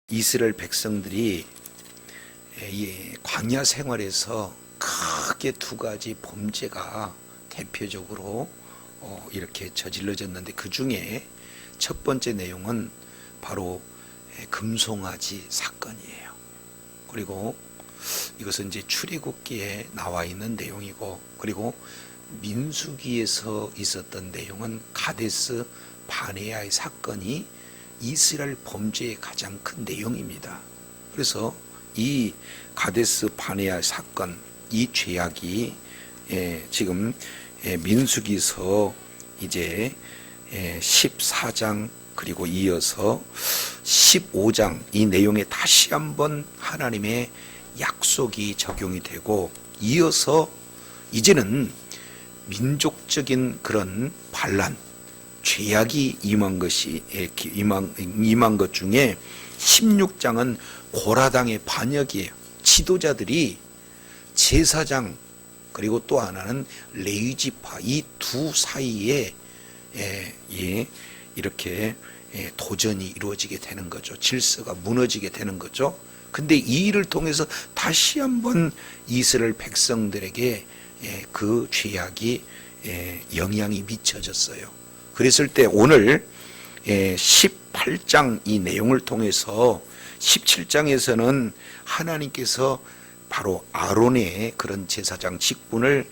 이스라엘 백성들이 이 광야 생활에서 크게 두 가지 범죄가 대표적으로 이렇게 저질러졌는데, 그 중에 첫 번째 내용은 바로 금송아지 사건이에요. 그리고 이것은 이제 출애굽기에 나와 있는 내용이고, 그리고 민수기에서 있었던 내용은 가데스 바네아의 사건이 이스라엘 범죄의 가장 큰 내용입니다. 그래서 이 가데스 바네아 사건, 이 죄악이 지금 민수기서 이제 14장 그리고 이어서 15장 이 내용에 다시 한번 하나님의 약속이 적용이 되고, 이어서 이제는 민족적인 그런 반란, 죄악이 임한 것 중에 16장은 고라당의 반역이에요. 지도자들이 제사장 그리고 또 하나는 레위지파, 이 두 사이에 이렇게 도전이 이루어지게 되는 거죠. 질서가 무너지게 되는 거죠. 근데 이 일을 통해서 다시 한번 이스라엘 백성들에게 그 죄악이 영향이 미쳐졌어요. 그랬을 때 오늘 18장 이 내용을 통해서 17장에서는 하나님께서 바로 아론의 그런 제사장 직분을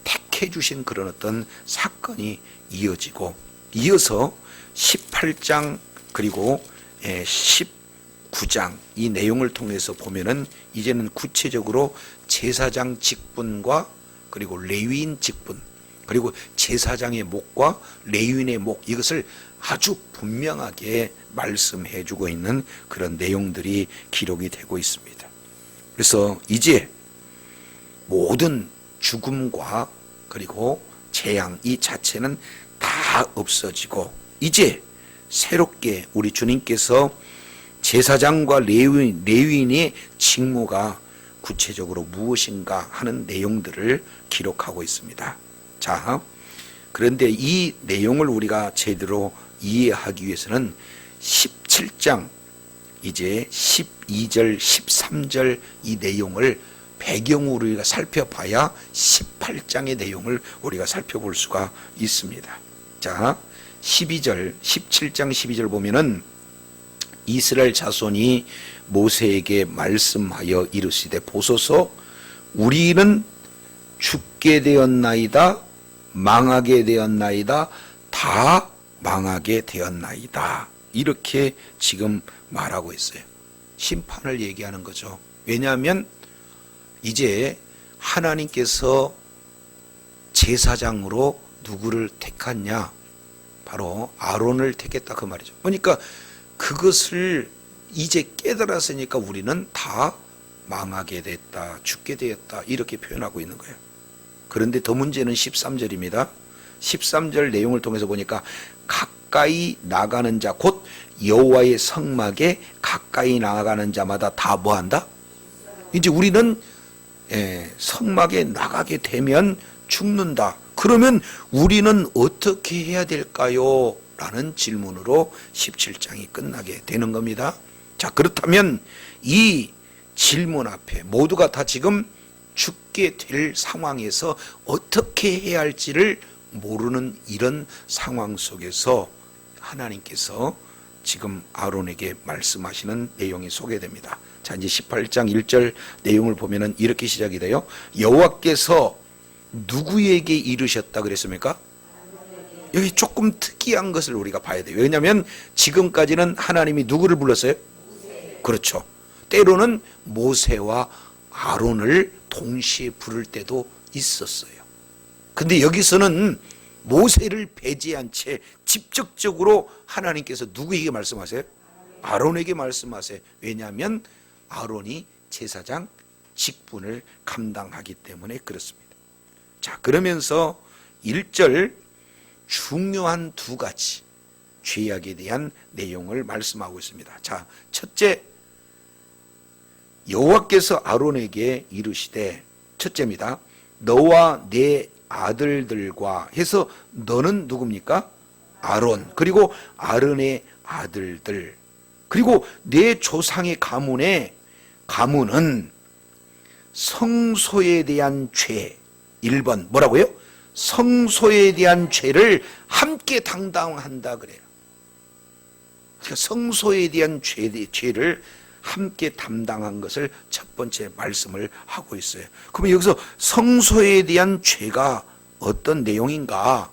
택해 주신 그런 어떤 사건이 이어지고, 이어서 18장 그리고 19장 이 내용을 통해서 보면은 이제는 구체적으로 제사장 직분과 그리고 레위인 직분, 그리고 제사장의 목과 레위인의 목, 이것을 아주 분명하게 말씀해 주고 있는 그런 내용들이 기록이 되고 있습니다. 그래서 이제 모든 죽음과 그리고 재앙 이 자체는 다 없어지고, 이제 새롭게 우리 주님께서 제사장과 레위인의 직무가 구체적으로 무엇인가 하는 내용들을 기록하고 있습니다. 자, 그런데 이 내용을 우리가 제대로 이해하기 위해서는 17장 이제 12절 13절 이 내용을 배경으로 우리가 살펴봐야 18장의 내용을 우리가 살펴볼 수가 있습니다. 자, 17장 12절 보면은 이스라엘 자손이 모세에게 말씀하여 이르시되, 보소서 우리는 죽게 되었나이다, 망하게 되었나이다, 다 망하게 되었나이다, 이렇게 지금 말하고 있어요. 심판을 얘기하는 거죠. 왜냐하면 이제 하나님께서 제사장으로 누구를 택했냐, 바로 아론을 택했다 그 말이죠. 그러니까 그것을 이제 깨달았으니까 우리는 다 망하게 됐다, 죽게 되었다, 이렇게 표현하고 있는 거예요. 그런데 더 문제는 13절입니다. 13절 내용을 통해서 보니까 가까이 나가는 자, 곧 여호와의 성막에 가까이 나가는 자마다 다 뭐한다? 이제 우리는 성막에 나가게 되면 죽는다. 그러면 우리는 어떻게 해야 될까요? 라는 질문으로 17장이 끝나게 되는 겁니다. 자, 그렇다면 이 질문 앞에 모두가 다 지금 죽게 될 상황에서 어떻게 해야 할지를 모르는 이런 상황 속에서 하나님께서 지금 아론에게 말씀하시는 내용이 소개됩니다. 자, 이제 18장 1절 내용을 보면은 이렇게 시작이 돼요. 여호와께서 누구에게 이르셨다 그랬습니까? 여기 조금 특이한 것을 우리가 봐야 돼요. 왜냐하면 지금까지는 하나님이 누구를 불렀어요? 그렇죠. 때로는 모세와 아론을 동시에 부를 때도 있었어요. 근데 여기서는 모세를 배제한 채 직접적으로 하나님께서 누구에게 말씀하세요? 아론에게 말씀하세요. 왜냐하면 아론이 제사장 직분을 감당하기 때문에 그렇습니다. 자, 그러면서 1절 중요한 두 가지 죄악에 대한 내용을 말씀하고 있습니다. 자, 첫째, 여호와께서 아론에게 이르시되, 첫째입니다. 너와 내 아들들과 해서, 너는 누굽니까? 아론, 그리고 아론의 아들들, 그리고 내 조상의 가문은 성소에 대한 죄, 1번 뭐라고요? 성소에 대한 죄를 함께 담당한다 그래요. 그러니까 성소에 대한 죄를 함께 담당한 것을 첫 번째 말씀을 하고 있어요. 그러면 여기서 성소에 대한 죄가 어떤 내용인가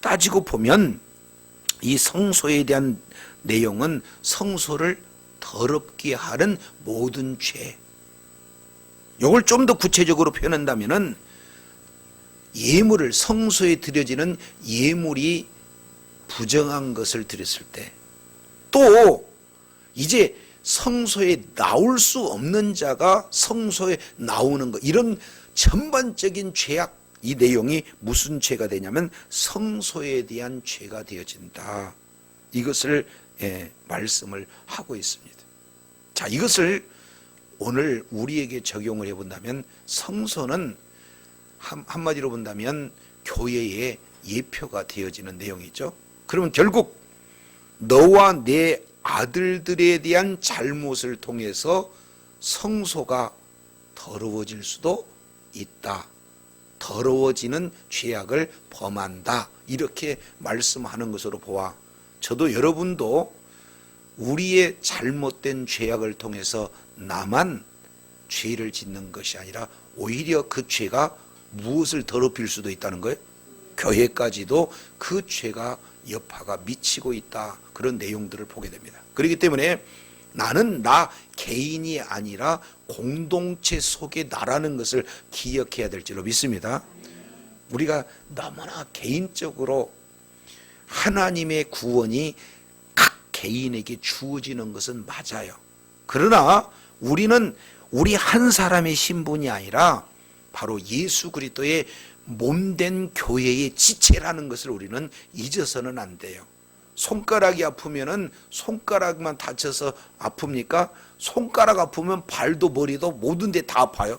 따지고 보면 이 성소에 대한 내용은 성소를 더럽게 하는 모든 죄. 이걸 좀 더 구체적으로 표현한다면은 예물을, 성소에 드려지는 예물이 부정한 것을 드렸을 때, 또 이제 성소에 나올 수 없는 자가 성소에 나오는 것, 이런 전반적인 죄악, 이 내용이 무슨 죄가 되냐면 성소에 대한 죄가 되어진다. 이것을 말씀을 하고 있습니다. 자, 이것을 오늘 우리에게 적용을 해본다면 성소는 한마디로 본다면 교회의 예표가 되어지는 내용이죠. 그러면 결국 너와 내 아들들에 대한 잘못을 통해서 성소가 더러워질 수도 있다. 더러워지는 죄악을 범한다. 이렇게 말씀하는 것으로 보아 저도 여러분도 우리의 잘못된 죄악을 통해서 나만 죄를 짓는 것이 아니라 오히려 그 죄가 무엇을 더럽힐 수도 있다는 거예요? 교회까지도 그 죄가 여파가 미치고 있다. 그런 내용들을 보게 됩니다. 그렇기 때문에 나는 나 개인이 아니라 공동체 속에 나라는 것을 기억해야 될 줄로 믿습니다. 우리가 너무나 개인적으로 하나님의 구원이 각 개인에게 주어지는 것은 맞아요. 그러나 우리는 우리 한 사람의 신분이 아니라 바로 예수 그리스도의 몸된 교회의 지체라는 것을 우리는 잊어서는 안 돼요. 손가락이 아프면은 손가락만 다쳐서 아픕니까? 손가락 아프면 발도 머리도 모든 데 다 아파요.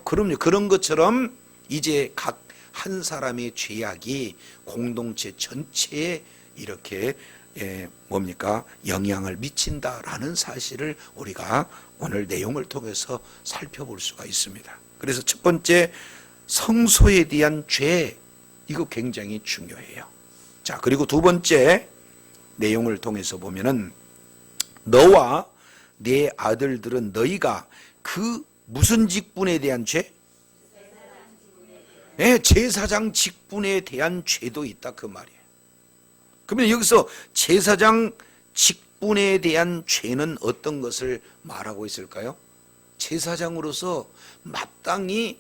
그럼요. 그런 것처럼 이제 각 한 사람의 죄악이 공동체 전체에 이렇게 영향을 미친다라는 사실을 우리가 오늘 내용을 통해서 살펴볼 수가 있습니다. 그래서 첫 번째, 성소에 대한 죄, 이거 굉장히 중요해요. 자, 그리고 두 번째 내용을 통해서 보면은 너와 네 아들들은 너희가 그 무슨 직분에 대한 죄? 제사장 직분에 대한 죄도 있다 그 말이에요. 그러면 여기서 제사장 직분에 대한 죄는 어떤 것을 말하고 있을까요? 제사장으로서 마땅히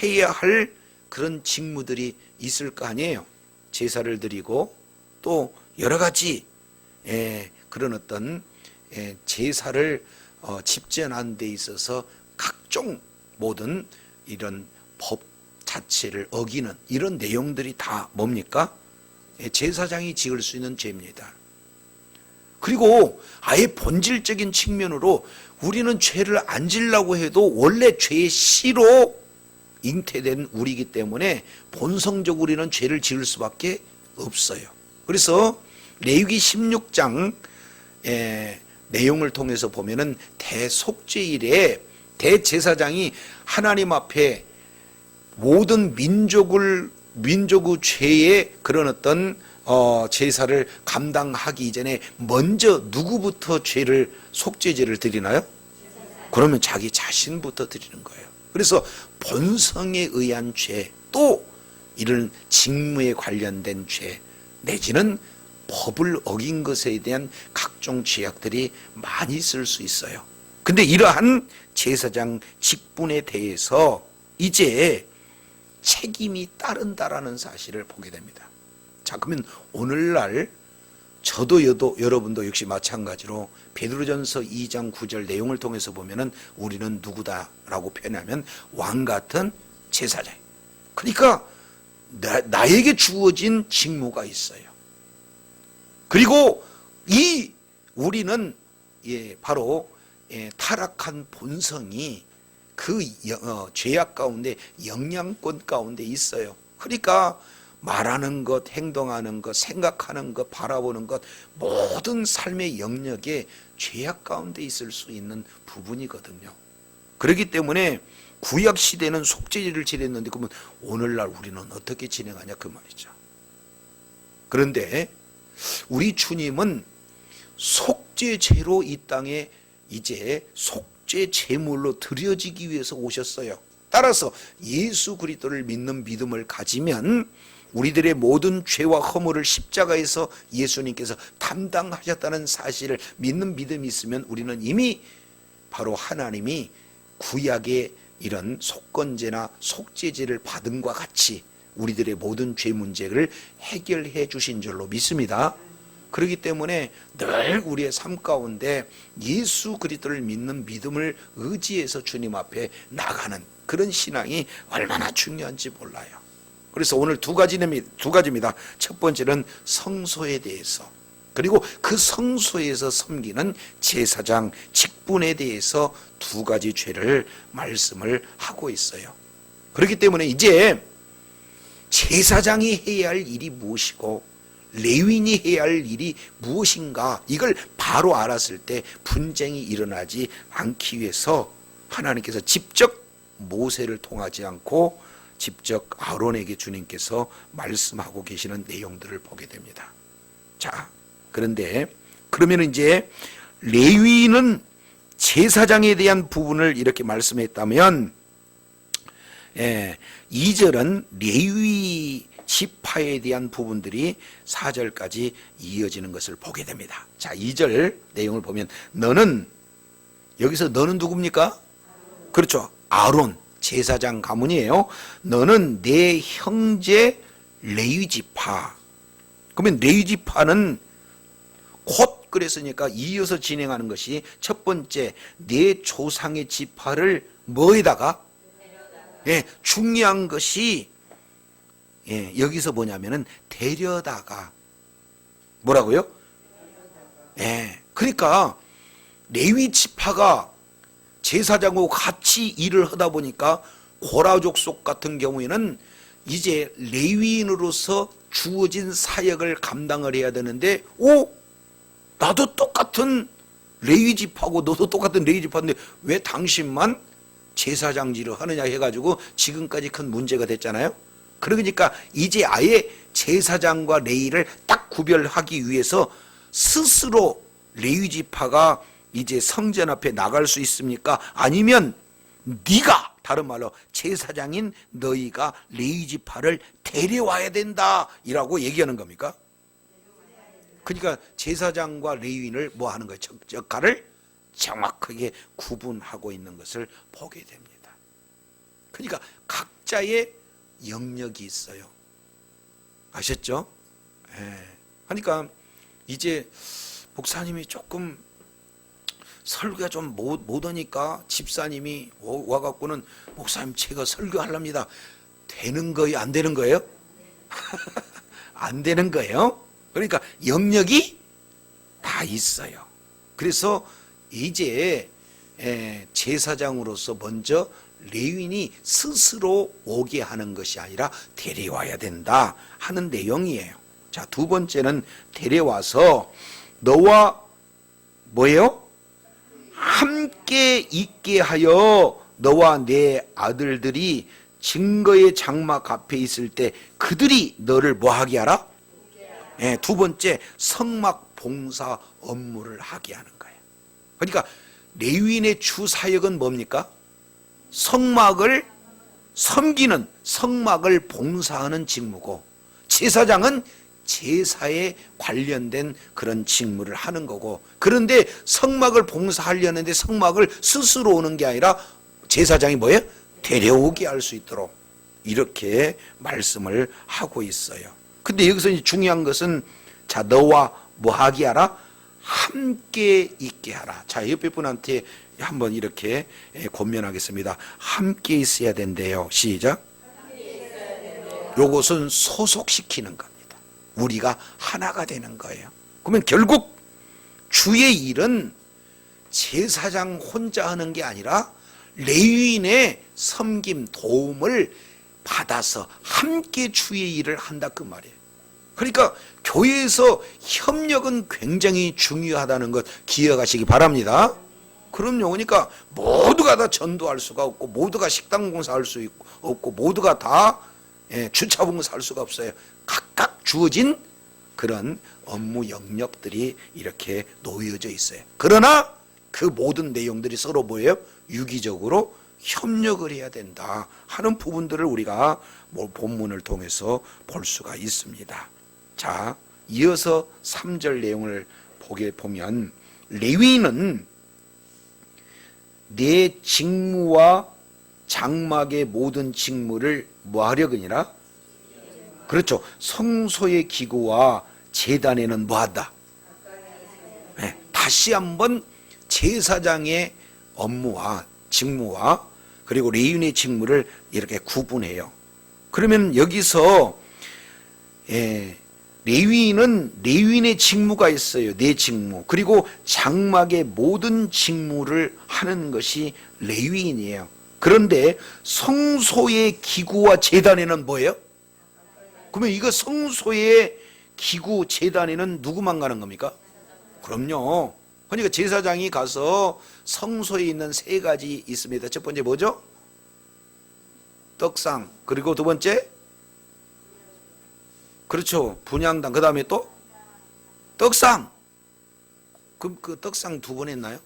해야 할 그런 직무들이 있을 거 아니에요. 제사를 드리고 또 여러 가지 그런 어떤 제사를 집전하는 데 있어서 각종 모든 이런 법 자체를 어기는 이런 내용들이 다 뭡니까? 제사장이 지을 수 있는 죄입니다. 그리고 아예 본질적인 측면으로 우리는 죄를 안 지으려고 해도 원래 죄의 씨로 잉태된 우리이기 때문에 본성적으로 우리는 죄를 지을 수밖에 없어요. 그래서 레위기 16장 내용을 통해서 보면은 대속죄일에 대제사장이 하나님 앞에 모든 민족의 죄의 그런 어떤 제사를 감당하기 이전에 먼저 누구부터 속죄제를 드리나요? 그러면 자기 자신부터 드리는 거예요. 그래서 본성에 의한 죄, 또 이런 직무에 관련된 죄, 내지는 법을 어긴 것에 대한 각종 죄악들이 많이 있을 수 있어요. 근데 이러한 제사장 직분에 대해서 이제 책임이 따른다라는 사실을 보게 됩니다. 자, 그러면 오늘날 저도 여러분도 역시 마찬가지로 베드로전서 2장 9절 내용을 통해서 보면은 우리는 누구다라고 표현하면 왕 같은 제사장. 그러니까 나에게 주어진 직무가 있어요. 그리고 우리는 바로 타락한 본성이 그 죄악 가운데 영향권 가운데 있어요. 그러니까 말하는 것, 행동하는 것, 생각하는 것, 바라보는 것, 모든 삶의 영역에 죄악 가운데 있을 수 있는 부분이거든요. 그렇기 때문에 구약 시대는 속죄제를 지냈는데 그러면 오늘날 우리는 어떻게 진행하냐 그 말이죠. 그런데 우리 주님은 속죄제로 이 땅에 이제 속죄 제물로 드려지기 위해서 오셨어요. 따라서 예수 그리스도를 믿는 믿음을 가지면 우리들의 모든 죄와 허물을 십자가에서 예수님께서 담당하셨다는 사실을 믿는 믿음이 있으면 우리는 이미 바로 하나님이 구약의 이런 속건제나 속죄제를 받음과 같이 우리들의 모든 죄 문제를 해결해 주신 줄로 믿습니다. 그렇기 때문에 늘 우리의 삶 가운데 예수 그리스도를 믿는 믿음을 의지해서 주님 앞에 나가는 그런 신앙이 얼마나 중요한지 몰라요. 그래서 오늘 두 가지입니다. 첫 번째는 성소에 대해서, 그리고 그 성소에서 섬기는 제사장 직분에 대해서 두 가지 죄를 말씀을 하고 있어요. 그렇기 때문에 이제 제사장이 해야 할 일이 무엇이고 레위인이 해야 할 일이 무엇인가, 이걸 바로 알았을 때 분쟁이 일어나지 않기 위해서 하나님께서 직접 모세를 통하지 않고 직접 아론에게 주님께서 말씀하고 계시는 내용들을 보게 됩니다. 자, 그런데 그러면 이제 레위인은 제사장에 대한 부분을 이렇게 말씀했다면 2절은 레위 지파에 대한 부분들이 4절까지 이어지는 것을 보게 됩니다. 자, 2절 내용을 보면 너는, 여기서 너는 누굽니까? 그렇죠, 아론, 제사장 가문이에요. 너는 내 형제 레위 지파. 그러면 레위 지파는 곧 그랬으니까 이어서 진행하는 것이 첫 번째, 내 조상의 지파를 뭐에다가? 중요한 것이 여기서 뭐냐면은 데려다가, 뭐라고요? 그러니까 레위 지파가 제사장하고 같이 일을 하다 보니까 고라 족속 같은 경우에는 이제 레위인으로서 주어진 사역을 감당을 해야 되는데, 나도 똑같은 레위 지파고 너도 똑같은 레위 지파인데 왜 당신만 제사장질을 하느냐 해가지고 지금까지 큰 문제가 됐잖아요. 그러니까 이제 아예 제사장과 레위를 딱 구별하기 위해서 스스로 레위 지파가 이제 성전 앞에 나갈 수 있습니까? 아니면 네가, 다른 말로 제사장인 너희가 레위 지파를 데려와야 된다 이라고 얘기하는 겁니까? 그러니까 제사장과 레위인을 뭐 하는 거예요? 역할을 정확하게 구분하고 있는 것을 보게 됩니다. 그러니까 각자의 영역이 있어요. 아셨죠? 그러니까 이제 목사님이 조금 설교가 좀 못하니까 집사님이 와갖고는 목사님 제가 설교하랍니다. 되는 거예요? 안 되는 거예요? 안 되는 거예요. 그러니까 영역이 다 있어요. 그래서 이제 제사장으로서 먼저 레위인이 스스로 오게 하는 것이 아니라 데려와야 된다 하는 내용이에요. 자, 두 번째는 데려와서 너와 뭐예요? 함께 있게 하여 너와 내 아들들이 증거의 장막 앞에 있을 때 그들이 너를 뭐하게 하라? 두 번째, 성막 봉사 업무를 하게 하는 거예요. 그러니까 레위인의 주 사역은 뭡니까? 성막을 섬기는, 성막을 봉사하는 직무고, 제사장은 제사에 관련된 그런 직무를 하는 거고, 그런데 성막을 봉사하려는데 성막을 스스로 오는 게 아니라 제사장이 뭐예요? 데려오게 할 수 있도록 이렇게 말씀을 하고 있어요. 근데 여기서 이제 중요한 것은, 자, 너와 뭐 하게 하라? 함께 있게 하라. 자, 옆에 분한테 한번 이렇게 권면하겠습니다. 함께 있어야 된대요. 시작. 요것은 소속시키는 겁니다. 우리가 하나가 되는 거예요. 그러면 결국 주의 일은 제사장 혼자 하는 게 아니라 레위인의 섬김, 도움을 받아서 함께 주의 일을 한다 그 말이에요. 그러니까 교회에서 협력은 굉장히 중요하다는 것 기억하시기 바랍니다. 그럼요. 그러니까 모두가 다 전도할 수가 없고, 모두가 식당 봉사할 수 없고, 모두가 다 주차 봉사할 수가 없어요. 각각 주어진 그런 업무 영역들이 이렇게 놓여져 있어요. 그러나 그 모든 내용들이 서로 뭐예요? 유기적으로 협력을 해야 된다 하는 부분들을 우리가 본문을 통해서 볼 수가 있습니다. 자, 이어서 3절 내용을 보면 레위인은 내 직무와 장막의 모든 직무를 뭐 하려거니라? 그렇죠. 성소의 기구와 제단에는 뭐 한다? 네, 다시 한번 제사장의 업무와 직무와 그리고 레위인의 직무를 이렇게 구분해요. 그러면 여기서 레위인은 레위인의 직무가 있어요. 내 직무. 그리고 장막의 모든 직무를 하는 것이 레위인이에요. 그런데 성소의 기구와 제단에는 뭐예요? 그러면 이거 성소의 기구 제단에는 누구만 가는 겁니까? 그럼요. 그러니까 제사장이 가서 성소에 있는 3가지 있습니다. 첫 번째 뭐죠? 떡상. 그리고 두 번째? 그렇죠. 분향단. 그 다음에 또? 떡상. 그럼 그 떡상 2번 했나요?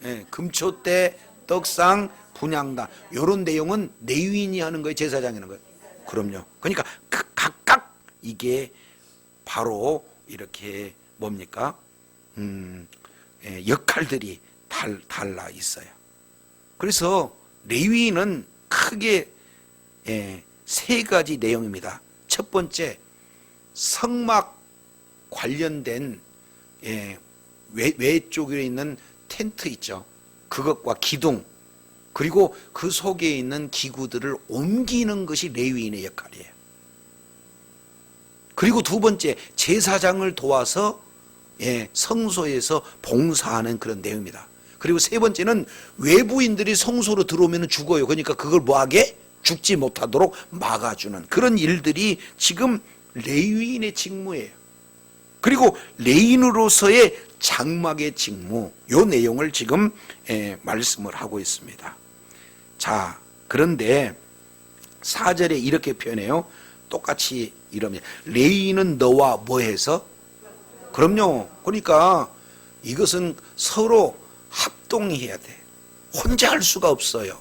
네, 금초 때 떡상, 분향단. 이런 내용은 레위인이 하는 거예요? 제사장이 하는 거예요? 그럼요. 그러니까 각각 이게 바로 이렇게 뭡니까? 역할들이 달라 있어요. 그래서 레위인은 크게 3가지 내용입니다. 첫 번째, 성막 관련된 외쪽에 있는 텐트 있죠. 그것과 기둥, 그리고 그 속에 있는 기구들을 옮기는 것이 레위인의 역할이에요. 그리고 두 번째, 제사장을 도와서 성소에서 봉사하는 그런 내용입니다. 그리고 세 번째는 외부인들이 성소로 들어오면 죽어요. 그러니까 그걸 뭐하게? 죽지 못하도록 막아주는 그런 일들이 지금 레위인의 직무예요. 그리고 레위인으로서의 장막의 직무, 요 내용을 지금 말씀을 하고 있습니다. 자, 그런데 4절에 이렇게 표현해요. 똑같이 이럽니다. 레위인은 너와 뭐해서? 그럼요. 그러니까 이것은 서로 합동해야 돼. 혼자 할 수가 없어요.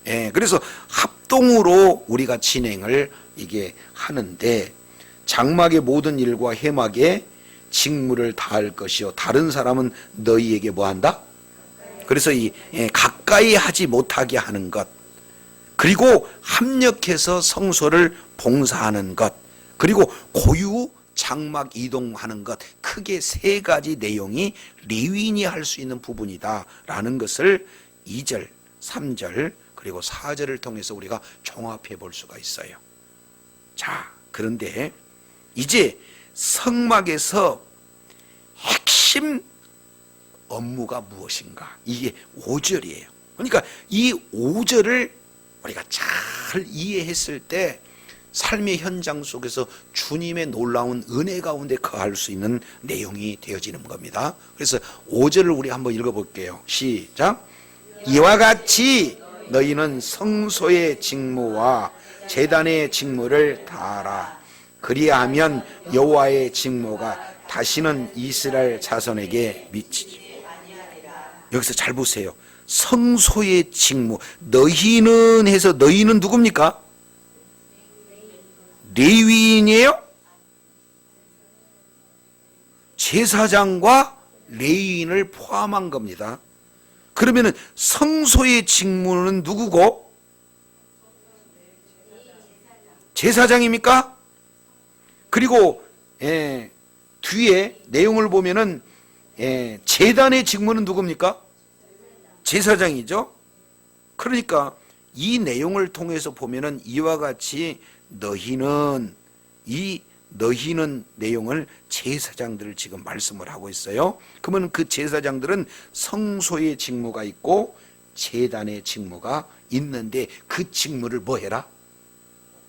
그래서 합동으로 우리가 진행을 이게 하는데, 장막의 모든 일과 회막의 직무를 다할 것이요 다른 사람은 너희에게 뭐한다? 그래서 이 가까이 하지 못하게 하는 것, 그리고 합력해서 성소를 봉사하는 것, 그리고 고유 장막 이동하는 것, 크게 3가지 내용이 레위인이 할 수 있는 부분이다 라는 것을 2절, 3절 그리고 4절을 통해서 우리가 종합해 볼 수가 있어요. 자, 그런데 이제 성막에서 핵심 업무가 무엇인가? 이게 5절이에요. 그러니까 이 5절을 우리가 잘 이해했을 때 삶의 현장 속에서 주님의 놀라운 은혜 가운데 거할 수 있는 내용이 되어지는 겁니다. 그래서 5절을 우리 한번 읽어볼게요. 시작. 이와 같이 너희는 성소의 직무와 제단의 직무를 다하라. 그리하면 여호와의 직무가 다시는 이스라엘 자손에게 미치지. 여기서 잘 보세요. 성소의 직무, 너희는 해서 너희는 누굽니까? 레위인이에요? 제사장과 레위인을 포함한 겁니다. 그러면은 성소의 직무는 누구고? 제사장입니까? 그리고 뒤에 내용을 보면은 제단의 직무는 누굽니까? 제사장이죠. 그러니까 이 내용을 통해서 보면은 이와 같이 너희는 내용을 제사장들을 지금 말씀을 하고 있어요. 그러면 그 제사장들은 성소의 직무가 있고 제단의 직무가 있는데 그 직무를 뭐 해라?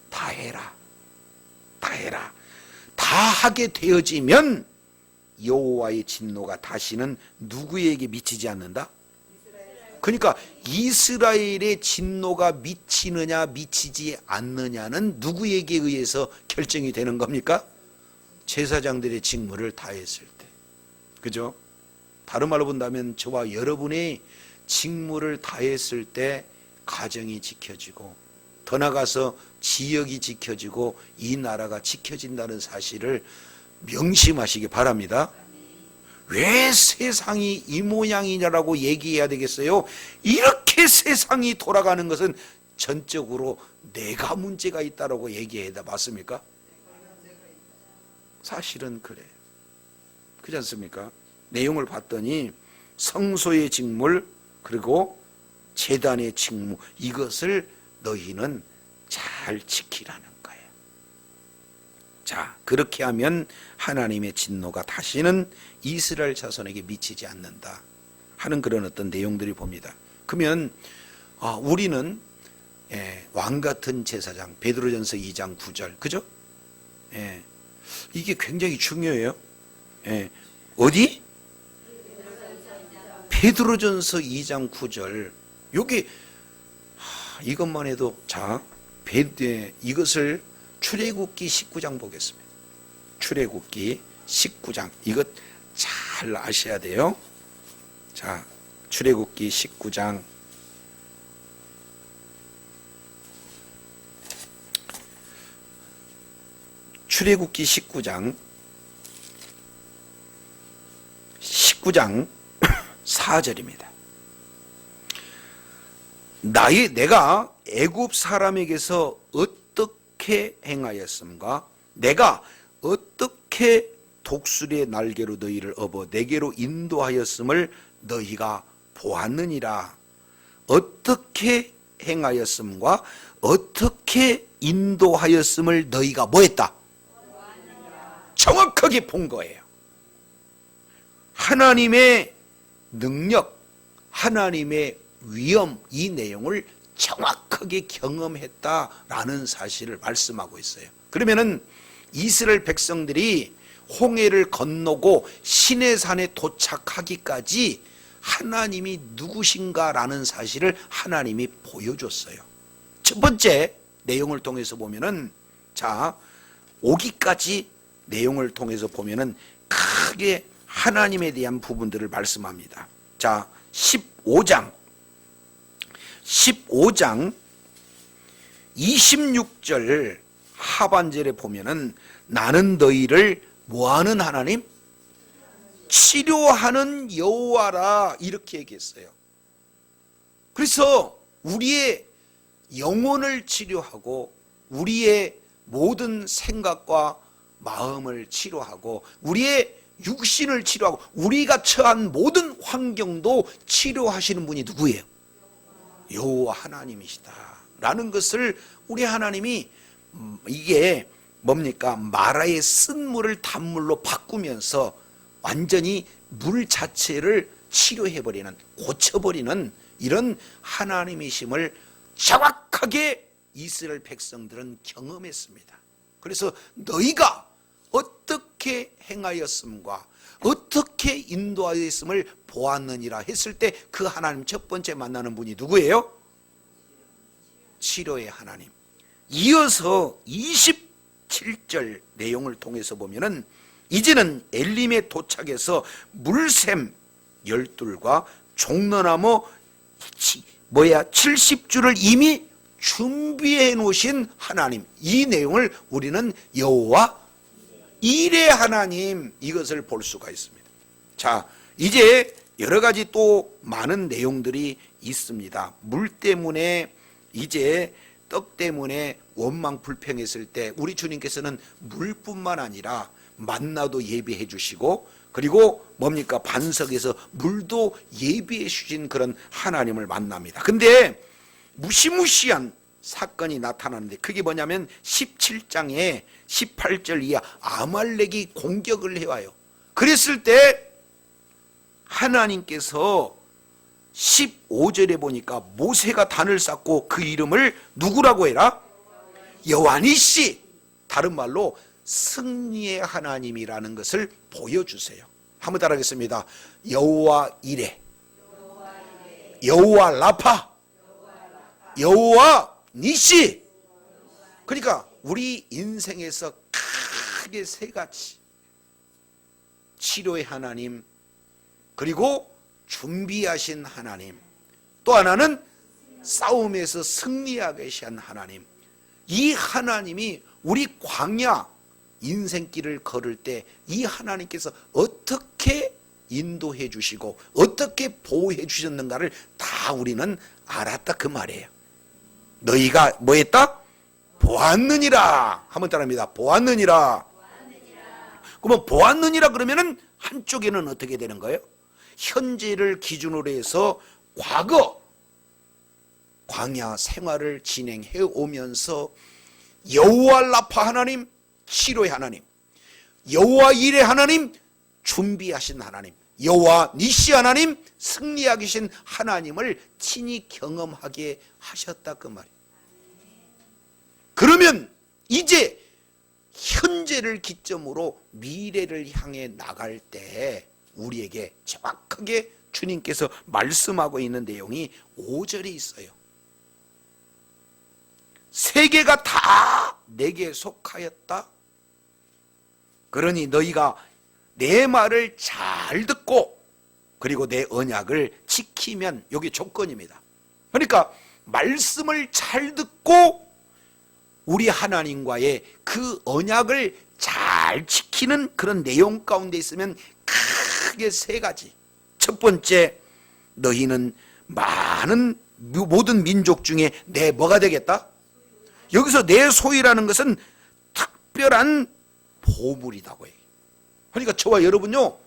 다 해라. 다 해라. 다 하게 되어지면 여호와의 진노가 다시는 누구에게 미치지 않는다? 그러니까 이스라엘의 진노가 미치느냐 미치지 않느냐는 누구에게 의해서 결정이 되는 겁니까? 제사장들의 직무를 다했을 때. 그죠? 다른 말로 본다면 저와 여러분의 직무를 다했을 때 가정이 지켜지고, 더 나아가서 지역이 지켜지고 이 나라가 지켜진다는 사실을 명심하시기 바랍니다. 왜 세상이 이 모양이냐라고 얘기해야 되겠어요? 이렇게 세상이 돌아가는 것은 전적으로 내가 문제가 있다라고 얘기해야 맞습니까? 사실은 그래요. 그렇지 않습니까? 내용을 봤더니 성소의 직물 그리고 제단의 직무, 이것을 너희는 잘 지키라는 거예요. 자, 그렇게 하면 하나님의 진노가 다시는 이스라엘 자손에게 미치지 않는다 하는 그런 어떤 내용들이 봅니다. 그러면 우리는 왕같은 제사장, 베드로전서 2장 9절, 그죠? 이게 굉장히 중요해요. 어디? 베드로전서 2장 9절. 여기 이것만 해도, 자, 이것을 출애굽기 19장 보겠습니다. 출애굽기 19장, 이것 잘 아셔야 돼요. 자, 출애굽기 19장 출애굽기 19장 4절입니다. 내가 애굽 사람에게서 어떻게 행하였음과 내가 어떻게 독수리의 날개로 너희를 업어 내게로 인도하였음을 너희가 보았느니라. 어떻게 행하였음과 어떻게 인도하였음을 너희가 뭐했다? 정확하게 본 거예요. 하나님의 능력, 하나님의 위엄, 이 내용을 정확하게 경험했다라는 사실을 말씀하고 있어요. 그러면은 이스라엘 백성들이 홍해를 건너고 시내산에 도착하기까지 하나님이 누구신가라는 사실을 하나님이 보여줬어요. 첫 번째 내용을 통해서 보면은, 자, 오기까지 내용을 통해서 보면은 크게 하나님에 대한 부분들을 말씀합니다. 자, 15장 26절 하반절에 보면은 나는 너희를 뭐하는 하나님? 치료하는 여호와라, 이렇게 얘기했어요. 그래서 우리의 영혼을 치료하고 우리의 모든 생각과 마음을 치료하고 우리의 육신을 치료하고 우리가 처한 모든 환경도 치료하시는 분이 누구예요? 여호와 하나님이시다 라는 것을 우리 하나님이, 이게 뭡니까? 마라의 쓴 물을 단물로 바꾸면서 완전히 물 자체를 치료해버리는, 고쳐버리는 이런 하나님이심을 정확하게 이스라엘 백성들은 경험했습니다. 그래서 너희가 어떻게 행하였음과 어떻게 인도하였음을 보았느니라 했을 때 그 하나님 첫 번째 만나는 분이 누구예요? 치료의 하나님. 이어서 27절 내용을 통해서 보면은 이제는 엘림에 도착해서 물샘 12과 종려나무 70주를 이미 준비해 놓으신 하나님, 이 내용을 우리는 여호와 일의 하나님, 이것을 볼 수가 있습니다. 자, 이제 여러 가지 또 많은 내용들이 있습니다. 물 때문에, 이제 떡 때문에 원망 불평했을 때 우리 주님께서는 물뿐만 아니라 만나도 예비해 주시고, 그리고 뭡니까? 반석에서 물도 예비해 주신 그런 하나님을 만납니다. 근데 무시무시한 사건이 나타나는데 그게 뭐냐면 17장에 18절 이하 아말렉이 공격을 해와요. 그랬을 때 하나님께서 15절에 보니까 모세가 단을 쌓고 그 이름을 누구라고 해라? 여호와 니시, 다른 말로 승리의 하나님이라는 것을 보여주세요. 한번 따라하겠습니다. 여호와 이레, 여호와 라파, 여호와 니시. 그러니까 우리 인생에서 크게 세 가지, 치료의 하나님, 그리고 준비하신 하나님, 또 하나는 싸움에서 승리하게 하신 하나님. 이 하나님이 우리 광야 인생길을 걸을 때 이 하나님께서 어떻게 인도해 주시고 어떻게 보호해 주셨는가를 다 우리는 알았다 그 말이에요. 너희가 뭐 했다? 보았느니라. 한번 따라합니다. 보았느니라. 그러면 보았느니라 그러면은 한쪽에는 어떻게 되는 거예요? 현재를 기준으로 해서 과거 광야 생활을 진행해 오면서 여호와 라파 하나님, 치료의 하나님, 여호와 일의 하나님, 준비하신 하나님, 여호와 니시 하나님, 승리하게 하신 하나님을 친히 경험하게 하셨다 그 말이에요. 그러면 이제 현재를 기점으로 미래를 향해 나갈 때 우리에게 정확하게 주님께서 말씀하고 있는 내용이 5절에 있어요. 세계가 다 내게 속하였다. 그러니 너희가 내 말을 잘 듣고 그리고 내 언약을 지키면, 여기 조건입니다. 그러니까 말씀을 잘 듣고 우리 하나님과의 그 언약을 잘 지키는 그런 내용 가운데 있으면 크게 세 가지. 첫 번째, 너희는 많은 모든 민족 중에 내 뭐가 되겠다? 여기서 내 소유라는 것은 특별한 보물이라고 해요. 그러니까 저와 여러분요,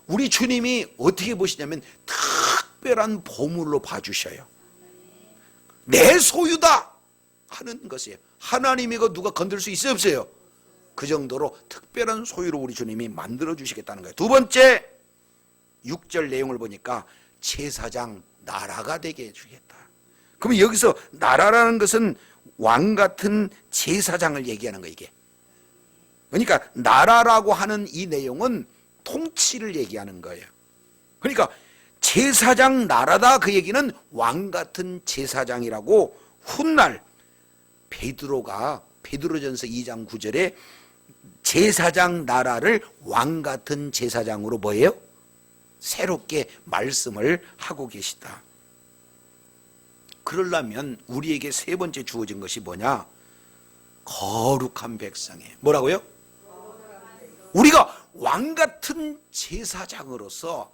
우리 주님이 어떻게 보시냐면 특별한 보물로 봐주셔요. 내 소유다 하는 것이에요. 하나님이 이거 누가 건들 수 있어요, 없어요? 그 정도로 특별한 소유로 우리 주님이 만들어 주시겠다는 거예요. 두 번째, 6절 내용을 보니까 제사장 나라가 되게 해주겠다. 그러면 여기서 나라라는 것은 왕 같은 제사장을 얘기하는 거예요, 이게. 그러니까 나라라고 하는 이 내용은 통치를 얘기하는 거예요. 그러니까 제사장 나라다 그 얘기는 왕 같은 제사장이라고 훗날 베드로전서 2장 9절에 제사장 나라를 왕 같은 제사장으로 뭐예요? 새롭게 말씀을 하고 계시다. 그러려면 우리에게 세 번째 주어진 것이 뭐냐? 거룩한 백성이에요. 뭐라고요? 우리가 왕 같은 제사장으로서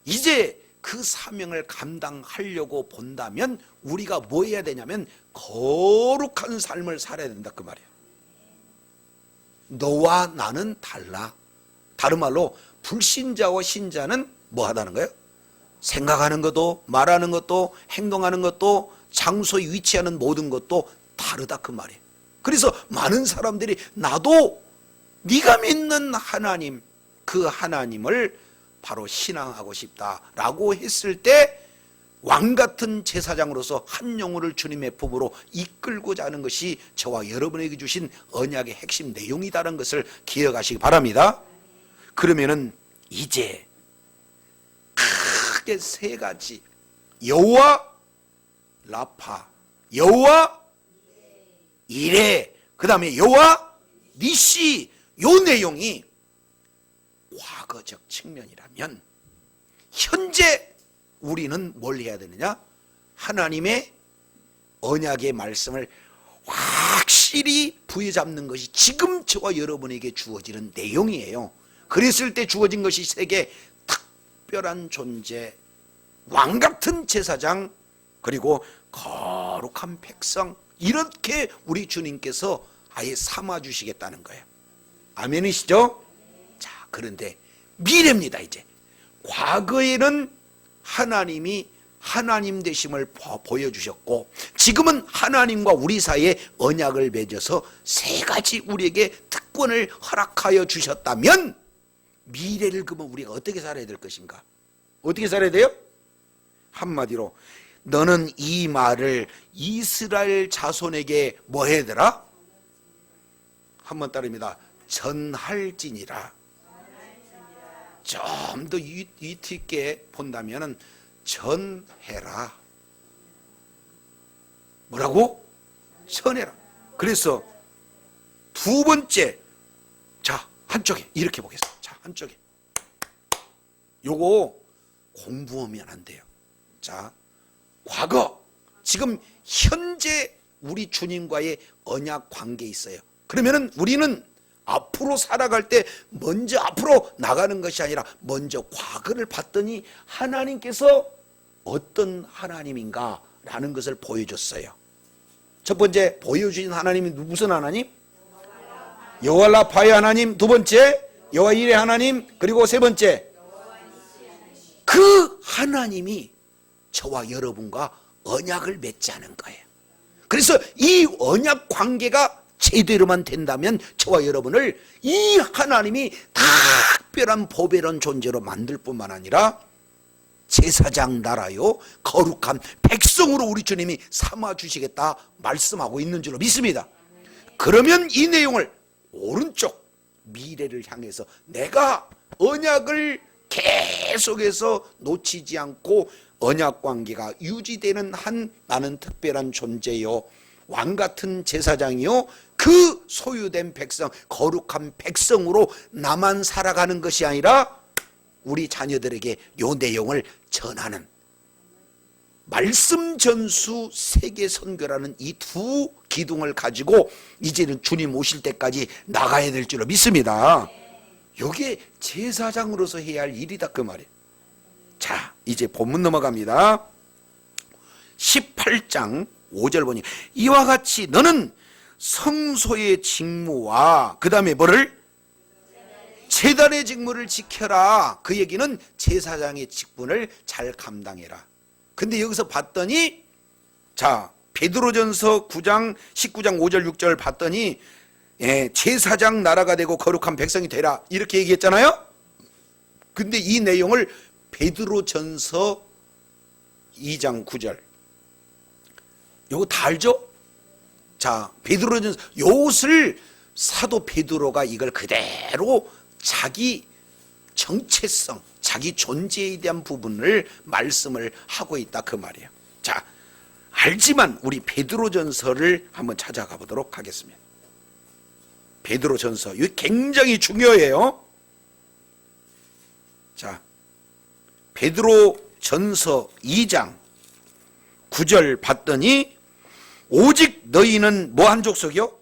이제 그 사명을 감당하려고 본다면 우리가 뭐 해야 되냐면 거룩한 삶을 살아야 된다 그 말이에요. 너와 나는 달라. 다른 말로 불신자와 신자는 뭐 하다는 거예요? 생각하는 것도, 말하는 것도, 행동하는 것도, 장소에 위치하는 모든 것도 다르다 그 말이에요. 그래서 많은 사람들이 나도 네가 믿는 하나님, 그 하나님을 바로 신앙하고 싶다라고 했을 때 왕같은 제사장으로서 한 영혼을 주님의 품으로 이끌고자 하는 것이 저와 여러분에게 주신 언약의 핵심 내용이다라는 것을 기억하시기 바랍니다. 그러면은 이제 크게 세 가지, 여호와 라파, 여호와 이레, 그 다음에 여호와 니시, 요 내용이 과거적 측면이라면 현재 우리는 뭘 해야 되느냐? 하나님의 언약의 말씀을 확실히 부여잡는 것이 지금 저와 여러분에게 주어지는 내용이에요. 그랬을 때 주어진 것이 세계 특별한 존재, 왕같은 제사장, 그리고 거룩한 백성, 이렇게 우리 주님께서 아예 삼아주시겠다는 거예요. 아멘이시죠? 자, 그런데 미래입니다. 이제 과거에는 하나님이 하나님 되심을 보여주셨고 지금은 하나님과 우리 사이에 언약을 맺어서 세 가지 우리에게 특권을 허락하여 주셨다면 미래를 그러면 우리가 어떻게 살아야 될 것인가? 어떻게 살아야 돼요? 한마디로 너는 이 말을 이스라엘 자손에게 뭐 해야 되라? 한번 따릅니다. 전할지니라. 좀 더 위트 있게 본다면 전해라. 뭐라고? 전해라. 그래서 두 번째, 자, 한쪽에 이렇게 보겠습니다. 자, 한쪽에 요거 공부하면 안 돼요. 자, 과거, 지금 현재 우리 주님과의 언약 관계에 있어요. 그러면은 우리는 앞으로 살아갈 때 먼저 앞으로 나가는 것이 아니라 먼저 과거를 봤더니 하나님께서 어떤 하나님인가 라는 것을 보여줬어요. 첫 번째 보여주신 하나님이 무슨 하나님? 여호와 라파의 하나님. 두 번째 여호와 일의 하나님. 그리고 세 번째 그 하나님이 저와 여러분과 언약을 맺자는 거예요. 그래서 이 언약 관계가 제대로만 된다면 저와 여러분을 이 하나님이 특별한 보배로운 존재로 만들 뿐만 아니라 제사장 나라요 거룩한 백성으로 우리 주님이 삼아주시겠다 말씀하고 있는 줄로 믿습니다. 그러면 이 내용을 오른쪽 미래를 향해서 내가 언약을 계속해서 놓치지 않고 언약 관계가 유지되는 한 나는 특별한 존재요 왕같은 제사장이요 그 소유된 백성 거룩한 백성으로 나만 살아가는 것이 아니라 우리 자녀들에게 요 내용을 전하는 말씀 전수 세계 선교라는 이 두 기둥을 가지고 이제는 주님 오실 때까지 나가야 될 줄로 믿습니다. 이게 제사장으로서 해야 할 일이다 그 말이에요. 자, 이제 본문 넘어갑니다. 18장 5절 보니 이와 같이 너는 성소의 직무와 그 다음에 뭐를? 제단의 직무를 지켜라. 그 얘기는 제사장의 직분을 잘 감당해라. 근데 여기서 봤더니 자 베드로전서 9장 19장 5절 6절 봤더니 제사장 나라가 되고 거룩한 백성이 되라 이렇게 얘기했잖아요. 근데 이 내용을 베드로전서 2장 9절 요거 다 알죠? 자 베드로전서 요것을 사도 베드로가 이걸 그대로 자기 정체성 자기 존재에 대한 부분을 말씀을 하고 있다 그 말이에요. 자 알지만 우리 베드로전서를 한번 찾아가 보도록 하겠습니다. 베드로전서 이거 굉장히 중요해요. 자 베드로전서 2장 9절 봤더니 오직 너희는 뭐한 족속이요?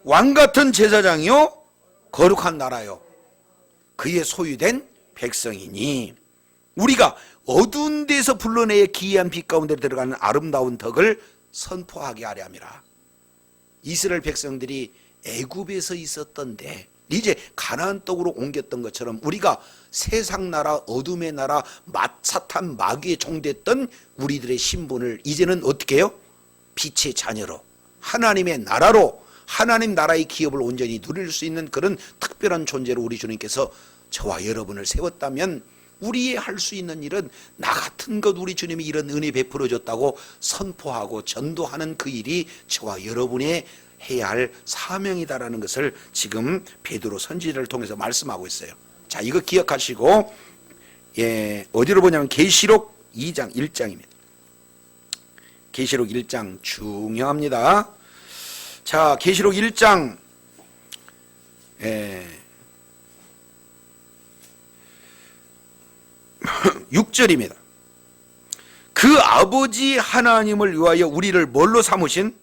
왕같은 제사장이요 거룩한 나라요 그의 소유된 백성이니 우리가 어두운 데서 불러내어 기이한 빛 가운데 들어가는 아름다운 덕을 선포하게 하려 함이라. 이스라엘 백성들이 애굽에서 있었던데 이제 가나안 땅으로 옮겼던 것처럼 우리가 세상 나라 어둠의 나라 사탄 마귀의 종됐던 우리들의 신분을 이제는 어떻게 해요? 빛의 자녀로 하나님의 나라로 하나님 나라의 기업을 온전히 누릴 수 있는 그런 특별한 존재로 우리 주님께서 저와 여러분을 세웠다면 우리의 할 수 있는 일은 나 같은 것 우리 주님이 이런 은혜 베풀어 줬다고 선포하고 전도하는 그 일이 저와 여러분의 해야 할 사명이다라는 것을 지금 베드로 선지자를 통해서 말씀하고 있어요. 자 이거 기억하시고 어디로 보냐면 계시록 2장 1장입니다. 계시록 1장 중요합니다. 자 계시록 1장 6절입니다. 그 아버지 하나님을 위하여 우리를 뭘로 삼으신?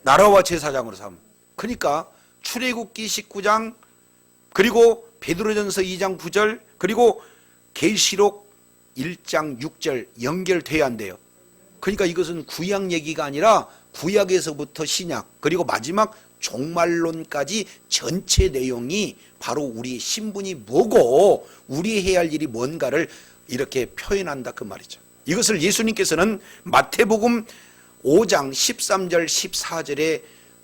나라와 제사장으로 삼. 그러니까 출애굽기 19장 그리고 베드로전서 2장 9절 그리고 계시록 1장 6절 연결돼야 한대요. 그러니까 이것은 구약 얘기가 아니라 구약에서부터 신약 그리고 마지막 종말론까지 전체 내용이 바로 우리의 신분이 뭐고 우리 해야 할 일이 뭔가를 이렇게 표현한다 그 말이죠. 이것을 예수님께서는 마태복음 5장 13절 14절에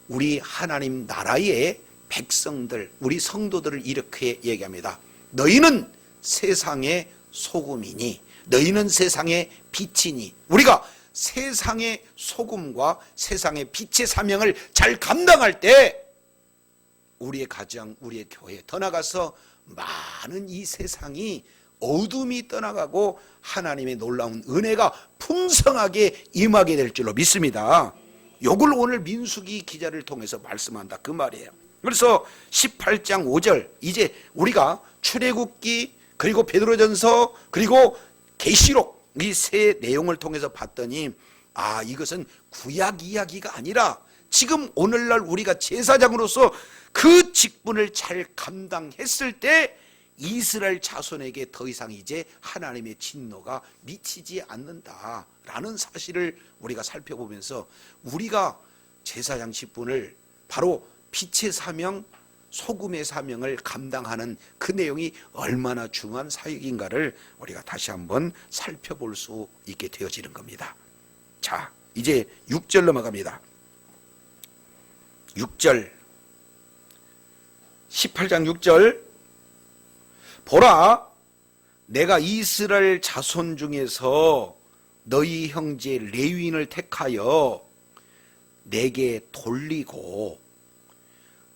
우리 하나님 나라의 백성들 우리 성도들을 이렇게 얘기합니다. 너희는 세상의 소금이니 너희는 세상의 빛이니. 우리가 세상의 소금과 세상의 빛의 사명을 잘 감당할 때 우리의 가정, 우리의 교회, 더 나가서 많은 이 세상이 어둠이 떠나가고 하나님의 놀라운 은혜가 풍성하게 임하게 될 줄로 믿습니다. 요걸 오늘 민수기 기자를 통해서 말씀한다 그 말이에요. 그래서 18장 5절, 이제 우리가 출애굽기 그리고 베드로전서 그리고 계시록 이 세 내용을 통해서 봤더니 이것은 구약 이야기가 아니라 지금 오늘날 우리가 제사장으로서 그 직분을 잘 감당했을 때 이스라엘 자손에게 더 이상 이제 하나님의 진노가 미치지 않는다라는 사실을 우리가 살펴보면서 우리가 제사장 직분을 바로 빛의 사명, 소금의 사명을 감당하는 그 내용이 얼마나 중요한 사역인가를 우리가 다시 한번 살펴볼 수 있게 되어지는 겁니다. 자, 이제 6절 넘어갑니다. 6절, 18장 6절. 보라, 내가 이스라엘 자손 중에서 너희 형제 레위인을 택하여 내게 돌리고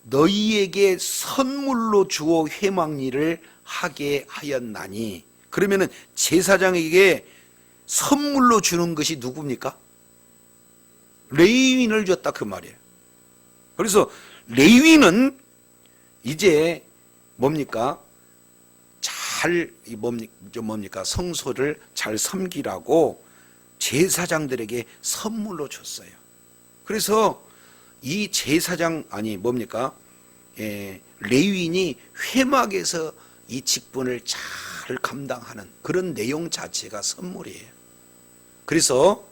너희에게 선물로 주어 회막일을 하게 하였나니. 그러면은 제사장에게 선물로 주는 것이 누굽니까? 레위인을 줬다 그 말이에요. 그래서 레위인은 이제 뭡니까? 성소를 잘 섬기라고 제사장들에게 선물로 줬어요. 그래서 이 제사장 레위인이 회막에서 이 직분을 잘 감당하는 그런 내용 자체가 선물이에요. 그래서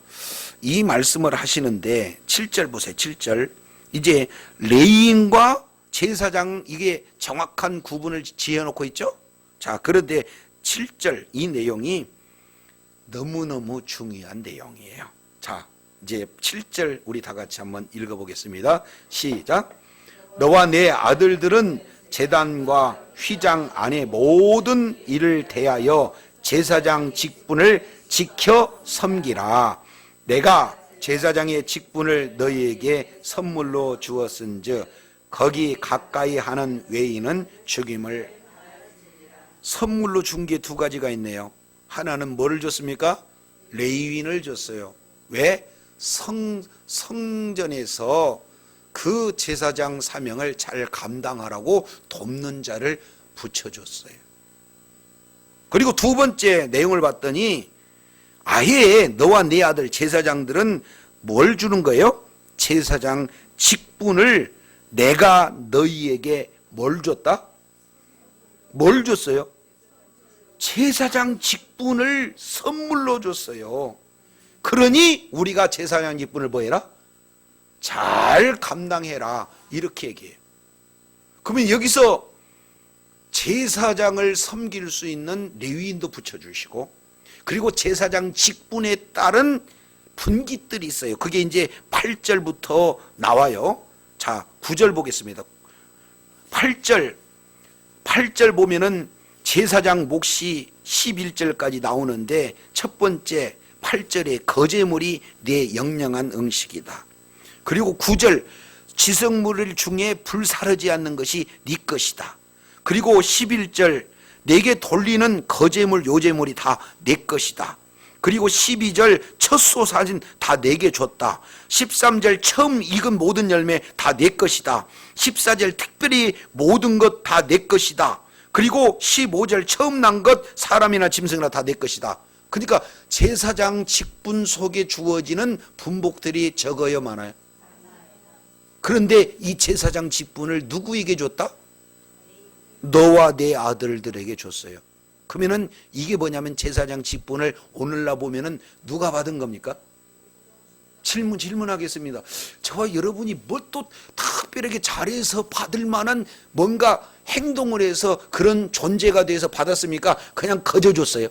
이 말씀을 하시는데 7절 보세요. 7절. 이제 레위인과 제사장 이게 정확한 구분을 지어놓고 있죠. 자, 그런데 7절 이 내용이 너무너무 중요한 내용이에요. 자, 이제 7절 우리 다 같이 한번 읽어보겠습니다. 시작. 너와 내 아들들은 제단과 휘장 안의 모든 일을 대하여 제사장 직분을 지켜 섬기라. 내가 제사장의 직분을 너희에게 선물로 주었은즉 거기 가까이 하는 외인은 죽임을. 선물로 준 게 두 가지가 있네요. 하나는 뭐를 줬습니까? 레위인을 줬어요. 왜? 성전에서 그 제사장 사명을 잘 감당하라고 돕는 자를 붙여줬어요. 그리고 두 번째 내용을 봤더니 아예 너와 네 아들 제사장들은 뭘 주는 거예요? 제사장 직분을 내가 너희에게 뭘 줬다? 뭘 줬어요? 제사장 직분을 선물로 줬어요. 그러니 우리가 제사장 직분을 뭐 해라? 잘 감당해라. 이렇게 얘기해요. 그러면 여기서 제사장을 섬길 수 있는 레위인도 붙여주시고 그리고 제사장 직분에 따른 분깃들이 있어요. 그게 이제 8절부터 나와요. 자, 9절 보겠습니다. 8절 보면은 제사장 몫이 11절까지 나오는데 첫 번째 8절에 거제물이 내 영영한 음식이다. 그리고 9절 지성물 중에 불사르지 않는 것이 네 것이다. 그리고 11절 내게 돌리는 거제물 요제물이 다 내 것이다. 그리고 12절 첫소 사진 다 내게 줬다. 13절 처음 익은 모든 열매 다 내 것이다. 14절 특별히 모든 것 다 내 것이다. 그리고 15절 처음 난 것 사람이나 짐승이나 다 내 것이다. 그러니까 제사장 직분 속에 주어지는 분복들이 적어요, 많아요? 그런데 이 제사장 직분을 누구에게 줬다? 너와 내 아들들에게 줬어요. 그러면은 이게 뭐냐면 제사장 직분을 오늘날 보면은 누가 받은 겁니까? 질문하겠습니다. 저와 여러분이 뭘 또 특별하게 잘해서 받을 만한 뭔가 행동을 해서 그런 존재가 돼서 받았습니까? 그냥 거저 줬어요.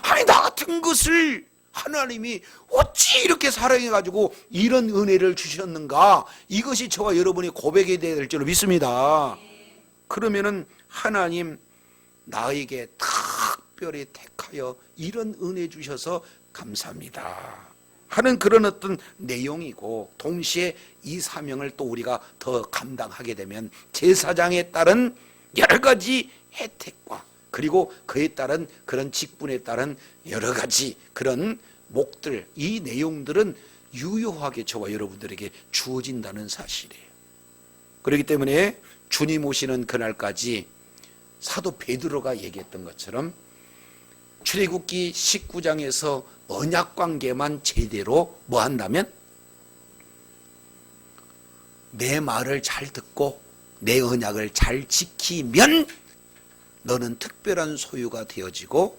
아니, 나 같은 것을 하나님이 어찌 이렇게 사랑해가지고 이런 은혜를 주셨는가? 이것이 저와 여러분이 고백이 되어야 될 줄로 믿습니다. 그러면은 하나님 나에게 특별히 택하여 이런 은혜 주셔서 감사합니다 하는 그런 어떤 내용이고, 동시에 이 사명을 또 우리가 더 감당하게 되면 제사장에 따른 여러 가지 혜택과, 그리고 그에 따른 그런 직분에 따른 여러 가지 그런 목들, 이 내용들은 유효하게 저와 여러분들에게 주어진다는 사실이에요. 그렇기 때문에 주님 오시는 그날까지 사도 베드로가 얘기했던 것처럼 출애굽기 19장에서 언약관계만 제대로 뭐 한다면, 내 말을 잘 듣고 내 언약을 잘 지키면 너는 특별한 소유가 되어지고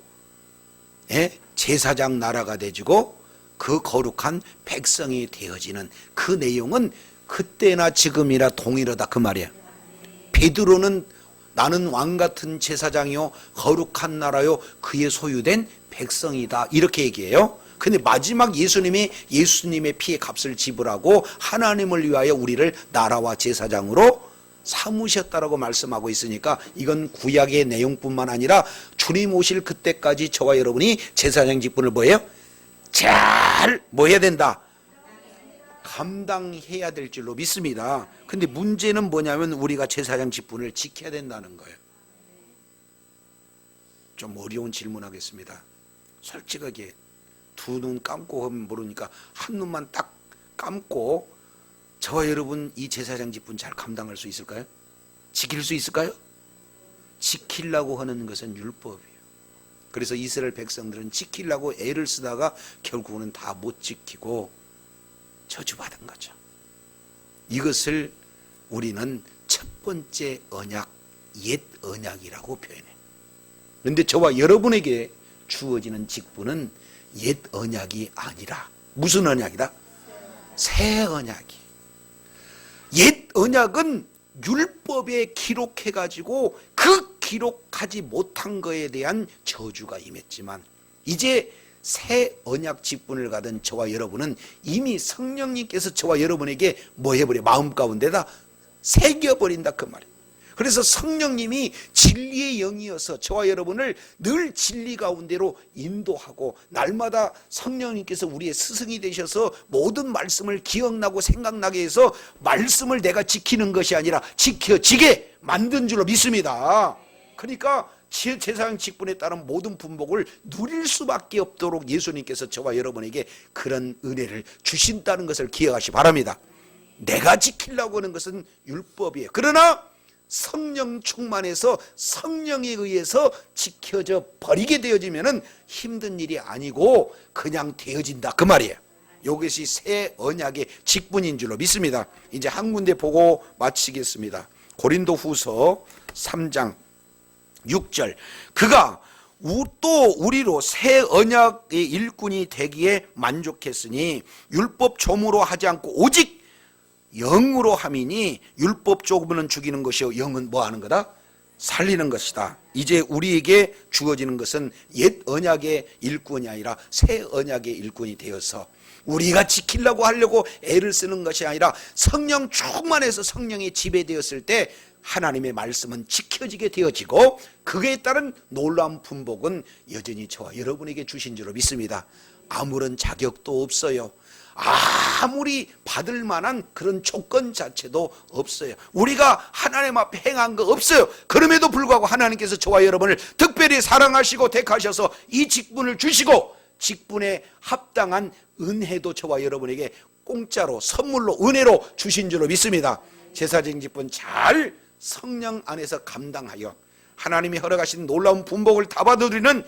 제사장 나라가 되어지고 그 거룩한 백성이 되어지는 그 내용은 그때나 지금이나 동일하다 그 말이야. 베드로는 나는 왕같은 제사장이요 거룩한 나라요 그의 소유된 백성이다 이렇게 얘기해요. 근데 마지막 예수님의 피의 값을 지불하고 하나님을 위하여 우리를 나라와 제사장으로 삼으셨다라고 말씀하고 있으니까, 이건 구약의 내용뿐만 아니라 주님 오실 그때까지 저와 여러분이 제사장 직분을 뭐예요? 잘 뭐 해야 된다? 감당해야 될 줄로 믿습니다. 근데 문제는 뭐냐면 우리가 제사장 직분을 지켜야 된다는 거예요. 좀 어려운 질문하겠습니다. 솔직하게 두 눈 감고 하면 모르니까 한 눈만 딱 감고 저와 여러분 이 제사장 직분 잘 감당할 수 있을까요? 지킬 수 있을까요? 지키려고 하는 것은 율법이에요. 그래서 이스라엘 백성들은 지키려고 애를 쓰다가 결국은 다 못 지키고 저주받은 거죠. 이것을 우리는 첫 번째 언약, 옛 언약이라고 표현해요. 그런데 저와 여러분에게 주어지는 직분은 옛 언약이 아니라 무슨 언약이다? 새 언약이. 옛 언약은 율법에 기록해가지고 그 기록하지 못한 것에 대한 저주가 임했지만, 이제 새 언약 직분을 가진 저와 여러분은 이미 성령님께서 저와 여러분에게 뭐 해버려? 마음 가운데다 새겨버린다 그 말이에요. 그래서 성령님이 진리의 영이어서 저와 여러분을 늘 진리 가운데로 인도하고, 날마다 성령님께서 우리의 스승이 되셔서 모든 말씀을 기억나고 생각나게 해서 말씀을 내가 지키는 것이 아니라 지켜지게 만든 줄로 믿습니다. 그러니까 제사장 직분에 따른 모든 분복을 누릴 수밖에 없도록 예수님께서 저와 여러분에게 그런 은혜를 주신다는 것을 기억하시 바랍니다. 내가 지키려고 하는 것은 율법이에요. 그러나 성령 충만해서 성령에 의해서 지켜져 버리게 되어지면은 힘든 일이 아니고 그냥 되어진다 그 말이에요. 이것이 새 언약의 직분인 줄로 믿습니다. 이제 한 군데 보고 마치겠습니다. 고린도후서 3장 6절, 그가 또 우리로 새 언약의 일꾼이 되기에 만족했으니 율법 조무로 하지 않고 오직 영으로 함이니 율법 조문은 죽이는 것이요 영은 뭐 하는 거다? 살리는 것이다. 이제 우리에게 주어지는 것은 옛 언약의 일꾼이 아니라 새 언약의 일꾼이 되어서 우리가 지키려고 하려고 애를 쓰는 것이 아니라 성령 충만해서 성령이 지배되었을 때 하나님의 말씀은 지켜지게 되어지고, 그에 따른 놀라운 분복은 여전히 저와 여러분에게 주신 줄로 믿습니다. 아무런 자격도 없어요. 아무리 받을 만한 그런 조건 자체도 없어요. 우리가 하나님 앞에 행한 거 없어요. 그럼에도 불구하고 하나님께서 저와 여러분을 특별히 사랑하시고 택하셔서 이 직분을 주시고, 직분에 합당한 은혜도 저와 여러분에게 공짜로 선물로 은혜로 주신 줄로 믿습니다. 제사장 직분 잘 성령 안에서 감당하여 하나님이 허락하신 놀라운 분복을 다 받아들이는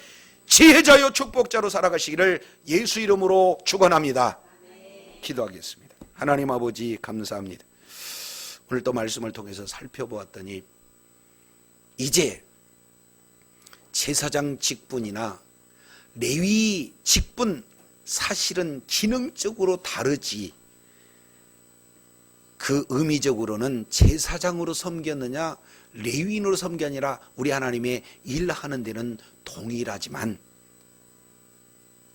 지혜자요 축복자로 살아가시기를 예수 이름으로 축원합니다. 기도하겠습니다. 하나님 아버지 감사합니다. 오늘 또 말씀을 통해서 살펴보았더니 이제 제사장 직분이나 레위 직분 사실은 기능적으로 다르지, 그 의미적으로는 제사장으로 섬겼느냐 레위인으로 섬기 아니라 우리 하나님의 일하는 데는 동일하지만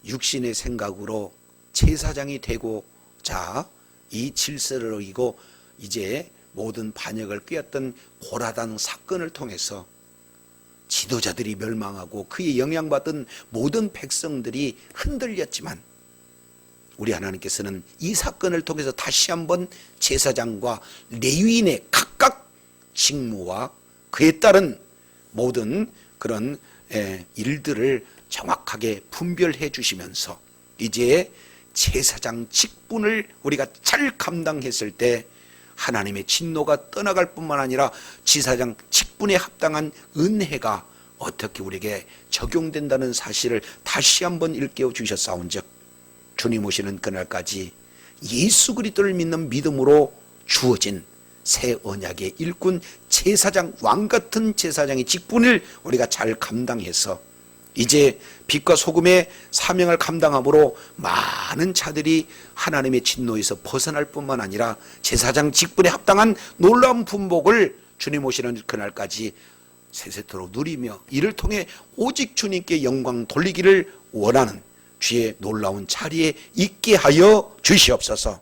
육신의 생각으로 제사장이 되고자 이 질서를 어기고 이제 모든 반역을 꾀었던 고라단 사건을 통해서 지도자들이 멸망하고 그의 영향받은 모든 백성들이 흔들렸지만 우리 하나님께서는 이 사건을 통해서 다시 한번 제사장과 레위인의 각각 직무와 그에 따른 모든 그런 일들을 정확하게 분별해 주시면서 이제 제사장 직분을 우리가 잘 감당했을 때 하나님의 진노가 떠나갈 뿐만 아니라 제사장 직분에 합당한 은혜가 어떻게 우리에게 적용된다는 사실을 다시 한번 일깨워 주셨사온즉 주님 오시는 그날까지 예수 그리스도를 믿는 믿음으로 주어진 새 언약의 일꾼 제사장, 왕같은 제사장의 직분을 우리가 잘 감당해서 이제 빛과 소금의 사명을 감당함으로 많은 자들이 하나님의 진노에서 벗어날 뿐만 아니라 제사장 직분에 합당한 놀라운 분복을 주님 오시는 그날까지 세세토록 누리며 이를 통해 오직 주님께 영광 돌리기를 원하는 주의 놀라운 자리에 있게 하여 주시옵소서.